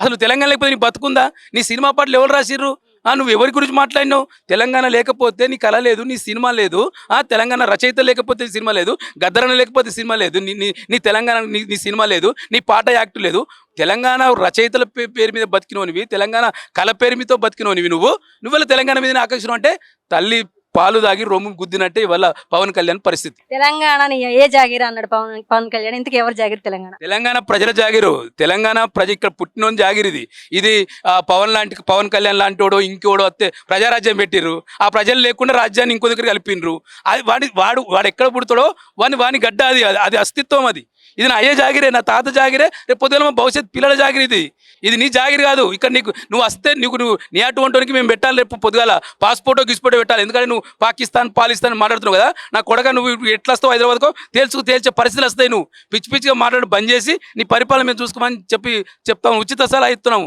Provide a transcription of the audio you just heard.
అసలు తెలంగాణ లేకపోతే నీ బతుకుందా? నీ సినిమా పాటలు ఎవరు రాసిర్రు? నువ్వు ఎవరి గురించి మాట్లాడినావు? తెలంగాణ లేకపోతే నీ కళ లేదు, నీ సినిమా లేదు. తెలంగాణ రచయిత లేకపోతే నీ సినిమా లేదు, గద్దరన లేకపోతే సినిమా లేదు, నీ నీ నీ తెలంగాణ నీ సినిమా లేదు, నీ పాట యాక్ట్ లేదు. తెలంగాణ రచయితల పేరు మీద బతికినోనివి, తెలంగాణ కళ పేరు మీతో బతికినోనివి నువ్వు తెలంగాణ మీద ఆకర్షణ అంటే తల్లి పాలు దాగి రొమ్ము గుద్దినట్టే ఇవాళ పవన్ కళ్యాణ్ పరిస్థితి. తెలంగాణ ఏ జాగిరి అన్నాడు పవన్ కళ్యాణ్. ఇంతకు ఎవరు జాగిరి తెలంగాణ? తెలంగాణ ప్రజల జాగిరు, తెలంగాణ ప్రజ ఇక్కడ పుట్టినోని జాగిరిది. ఇది పవన్ కళ్యాణ్ లాంటి వాడు ఇంకోడు వస్తే ప్రజారాజ్యం పెట్టిర్రు. ఆ ప్రజలు లేకుండా రాజ్యాన్ని ఇంకో దగ్గర కలిపినరు. అది వాడు ఎక్కడ పుడతాడో వాని గడ్డ, అది అస్తిత్వం. ఇది నా అయ్యే జాగిరే, నా తాత జాగిరే, రేపు పొద్దున మా భవిష్యత్ పిల్లల జాగిరి. ఇది నీ జాగిరి కాదు. ఇక్కడ నువ్వు వస్తే నువ్వు నీ అటువంటికి మేము పెట్టాలి. రేపు పొద్దుగాల పాస్పోర్టో గిస్పోర్టో పెట్టాలి. ఎందుకంటే నువ్వు పాకిస్తాన్ మాట్లాడుతున్నావు కదా. నా కొడక నువ్వు ఎట్లా వస్తావు హైదరాబాద్కో తేల్చే పరిస్థితులు వస్తాయి. నువ్వు పిచ్చిగా మాట్లాడి బంద్ చేసి నీ పరిపాలన మేము చూసుకోమని చెప్తాము. ఉచిత సలహా ఇస్తున్నాము.